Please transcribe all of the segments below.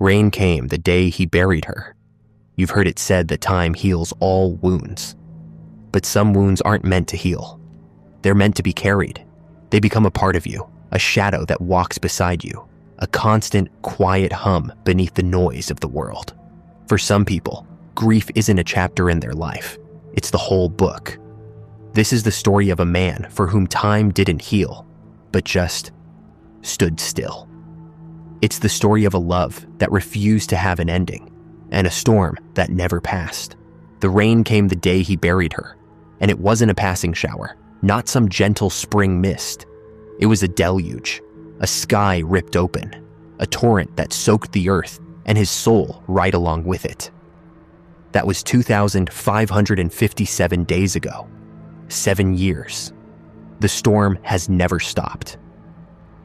Rain came the day he buried her. You've heard it said that time heals all wounds. But some wounds aren't meant to heal. They're meant to be carried. They become a part of you, a shadow that walks beside you, a constant, quiet hum beneath the noise of the world. For some people, grief isn't a chapter in their life. It's the whole book. This is the story of a man for whom time didn't heal, but just stood still. It's the story of a love that refused to have an ending, and a storm that never passed. The rain came the day he buried her, and it wasn't a passing shower, not some gentle spring mist. It was a deluge, a sky ripped open, a torrent that soaked the earth and his soul right along with it. That was 2,557 days ago. 7 years. The storm has never stopped.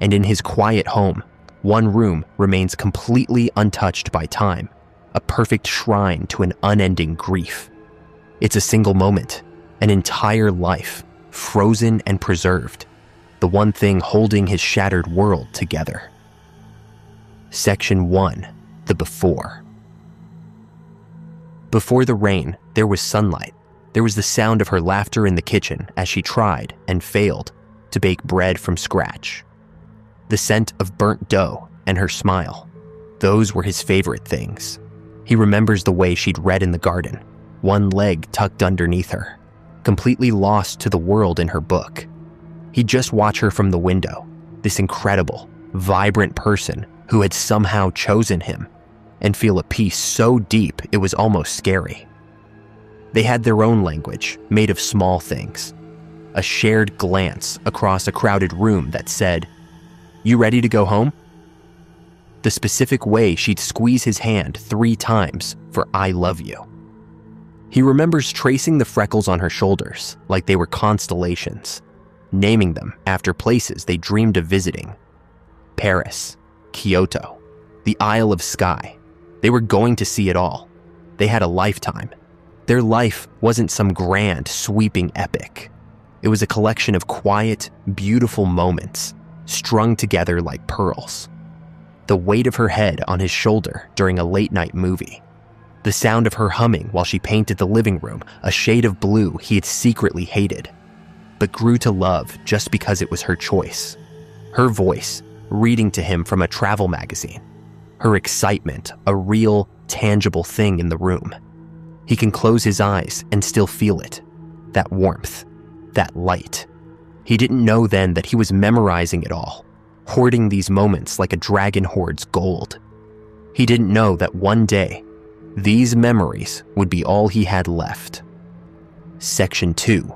And in his quiet home, one room remains completely untouched by time, a perfect shrine to an unending grief. It's a single moment, an entire life, frozen and preserved, the one thing holding his shattered world together. Section 1. The Before. Before the rain, there was sunlight. There was the sound of her laughter in the kitchen as she tried and failed to bake bread from scratch. The scent of burnt dough and her smile. Those were his favorite things. He remembers the way she'd read in the garden, one leg tucked underneath her, completely lost to the world in her book. He'd just watch her from the window, this incredible, vibrant person who had somehow chosen him, and feel a peace so deep it was almost scary. They had their own language, made of small things. A shared glance across a crowded room that said, "You ready to go home?" The specific way she'd squeeze his hand 3 times for "I love you." He remembers tracing the freckles on her shoulders like they were constellations, naming them after places they dreamed of visiting. Paris, Kyoto, the Isle of Skye. They were going to see it all. They had a lifetime. Their life wasn't some grand, sweeping epic. It was a collection of quiet, beautiful moments, strung together like pearls. The weight of her head on his shoulder during a late-night movie. The sound of her humming while she painted the living room a shade of blue he had secretly hated, but grew to love just because it was her choice. Her voice, reading to him from a travel magazine. Her excitement, a real, tangible thing in the room. He can close his eyes and still feel it. That warmth, that light. He didn't know then that he was memorizing it all, hoarding these moments like a dragon hoards gold. He didn't know that one day, these memories would be all he had left. Section 2.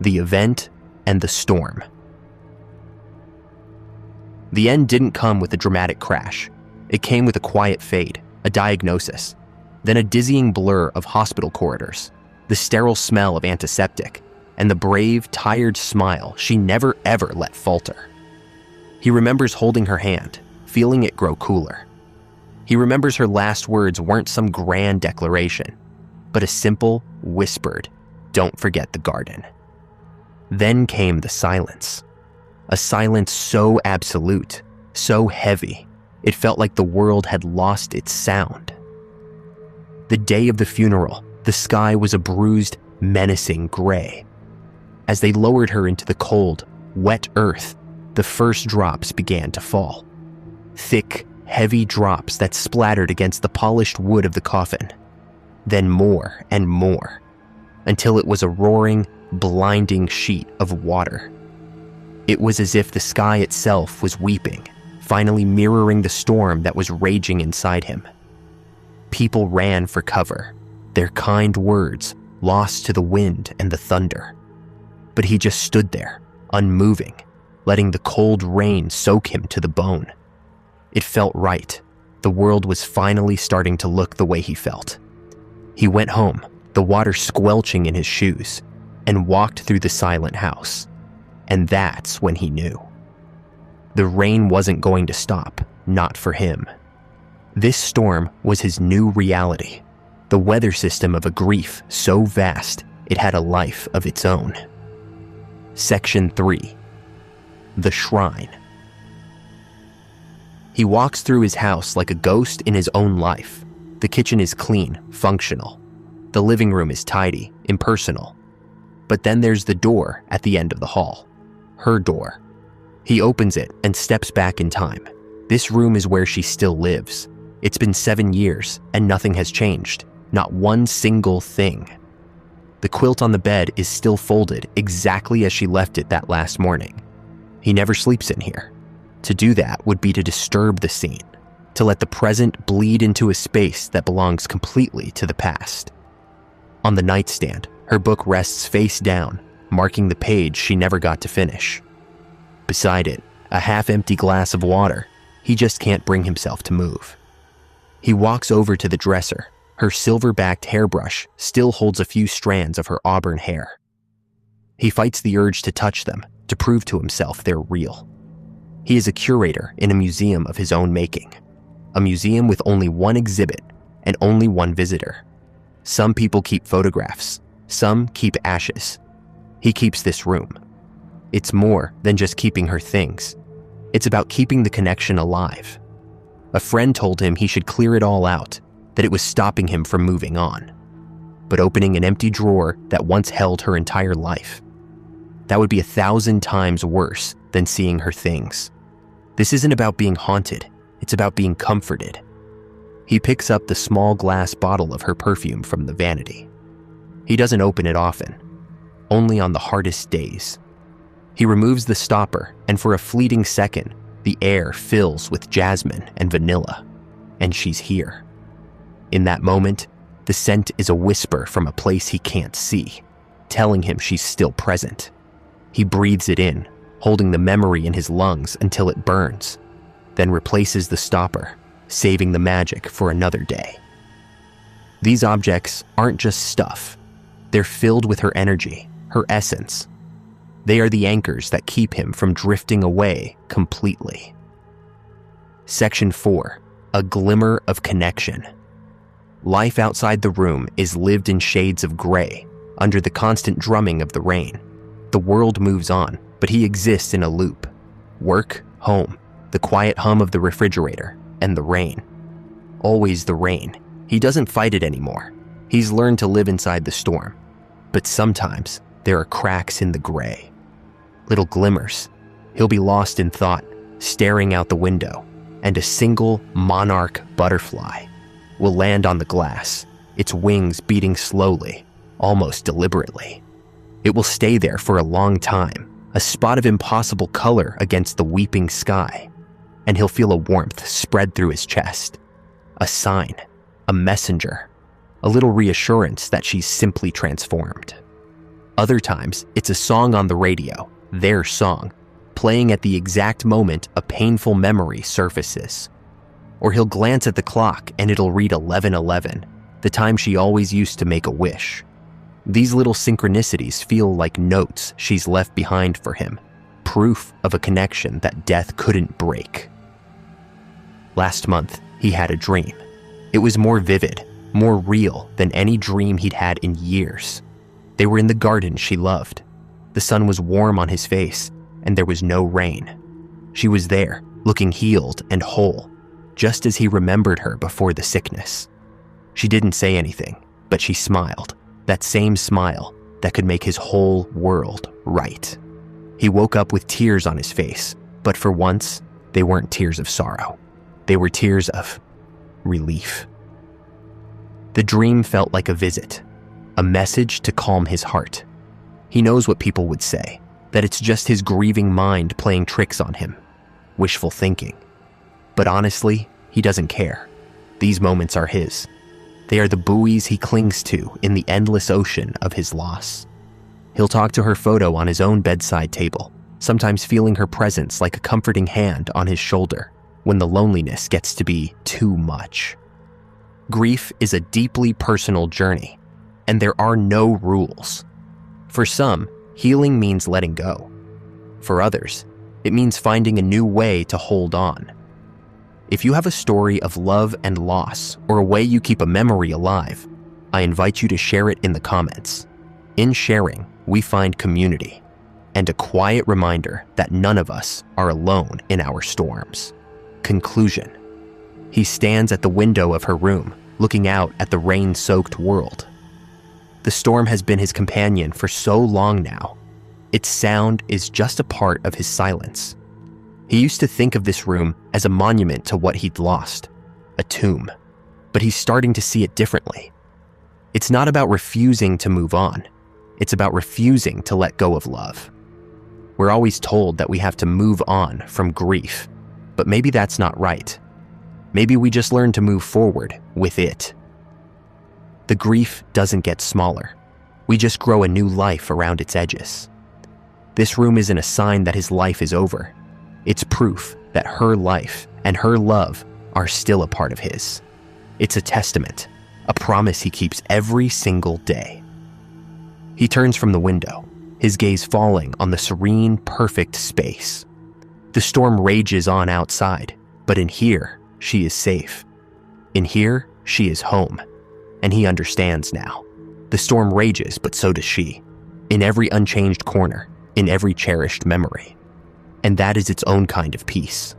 The Event and the Storm. The end didn't come with a dramatic crash. It came with a quiet fade, a diagnosis, then a dizzying blur of hospital corridors, the sterile smell of antiseptic, and the brave, tired smile she never ever let falter. He remembers holding her hand, feeling it grow cooler. He remembers her last words weren't some grand declaration, but a simple, whispered, "Don't forget the garden." Then came the silence. A silence so absolute, so heavy, it felt like the world had lost its sound. The day of the funeral, the sky was a bruised, menacing gray. As they lowered her into the cold, wet earth, the first drops began to fall. Thick, heavy drops that splattered against the polished wood of the coffin. Then more and more, until it was a roaring, blinding sheet of water. It was as if the sky itself was weeping, finally mirroring the storm that was raging inside him. People ran for cover, their kind words lost to the wind and the thunder. But he just stood there, unmoving, letting the cold rain soak him to the bone. It felt right. The world was finally starting to look the way he felt. He went home, the water squelching in his shoes, and walked through the silent house. And that's when he knew. The rain wasn't going to stop, not for him. This storm was his new reality, the weather system of a grief so vast it had a life of its own. Section 3. The Shrine. He walks through his house like a ghost in his own life. The kitchen is clean, functional. The living room is tidy, impersonal. But then there's the door at the end of the hall. Her door. He opens it and steps back in time. This room is where she still lives. It's been 7 years and nothing has changed. Not one single thing. The quilt on the bed is still folded exactly as she left it that last morning. He never sleeps in here. To do that would be to disturb the scene, to let the present bleed into a space that belongs completely to the past. On the nightstand, her book rests face down, marking the page she never got to finish. Beside it, a half-empty glass of water. He just can't bring himself to move. He walks over to the dresser. Her silver-backed hairbrush still holds a few strands of her auburn hair. He fights the urge to touch them, to prove to himself they're real. He is a curator in a museum of his own making. A museum with only one exhibit and only one visitor. Some people keep photographs. Some keep ashes. He keeps this room. It's more than just keeping her things. It's about keeping the connection alive. A friend told him he should clear it all out, that it was stopping him from moving on. But opening an empty drawer that once held her entire life, that would be 1,000 times worse than seeing her things. This isn't about being haunted, it's about being comforted. He picks up the small glass bottle of her perfume from the vanity. He doesn't open it often, only on the hardest days. He removes the stopper, and for a fleeting second, the air fills with jasmine and vanilla, and she's here. In that moment, the scent is a whisper from a place he can't see, telling him she's still present. He breathes it in, holding the memory in his lungs until it burns, then replaces the stopper, saving the magic for another day. These objects aren't just stuff. They're filled with her energy, her essence. They are the anchors that keep him from drifting away completely. Section 4. A glimmer of connection. Life outside the room is lived in shades of gray, under the constant drumming of the rain. The world moves on, but he exists in a loop. Work, home, the quiet hum of the refrigerator, and the rain. Always the rain. He doesn't fight it anymore. He's learned to live inside the storm. But sometimes, there are cracks in the gray. Little glimmers. He'll be lost in thought, staring out the window, and a single monarch butterfly will land on the glass, its wings beating slowly, almost deliberately. It will stay there for a long time, a spot of impossible color against the weeping sky, and he'll feel a warmth spread through his chest. A sign, a messenger, a little reassurance that she's simply transformed. Other times, it's a song on the radio, their song, playing at the exact moment a painful memory surfaces. Or he'll glance at the clock and it'll read 11:11, the time she always used to make a wish. These little synchronicities feel like notes she's left behind for him, proof of a connection that death couldn't break. Last month, he had a dream. It was more vivid, more real than any dream he'd had in years. They were in the garden she loved. The sun was warm on his face, and there was no rain. She was there, looking healed and whole, just as he remembered her before the sickness. She didn't say anything, but she smiled, that same smile that could make his whole world right. He woke up with tears on his face, but for once, they weren't tears of sorrow. They were tears of relief. The dream felt like a visit, a message to calm his heart. He knows what people would say, that it's just his grieving mind playing tricks on him, wishful thinking. But honestly, he doesn't care. These moments are his. They are the buoys he clings to in the endless ocean of his loss. He'll talk to her photo on his own bedside table, sometimes feeling her presence like a comforting hand on his shoulder when the loneliness gets to be too much. Grief is a deeply personal journey, and there are no rules. For some, healing means letting go. For others, it means finding a new way to hold on. If you have a story of love and loss, or a way you keep a memory alive, I invite you to share it in the comments. In sharing, we find community, and a quiet reminder that none of us are alone in our storms. Conclusion. He stands at the window of her room, looking out at the rain-soaked world. The storm has been his companion for so long now. Its sound is just a part of his silence. He used to think of this room as a monument to what he'd lost, a tomb. But he's starting to see it differently. It's not about refusing to move on. It's about refusing to let go of love. We're always told that we have to move on from grief, but maybe that's not right. Maybe we just learn to move forward with it. The grief doesn't get smaller. We just grow a new life around its edges. This room isn't a sign that his life is over. It's proof that her life and her love are still a part of his. It's a testament, a promise he keeps every single day. He turns from the window, his gaze falling on the serene, perfect space. The storm rages on outside, but in here, she is safe. In here, she is home. And he understands now. The storm rages, but so does she. In every unchanged corner, in every cherished memory. And that is its own kind of peace.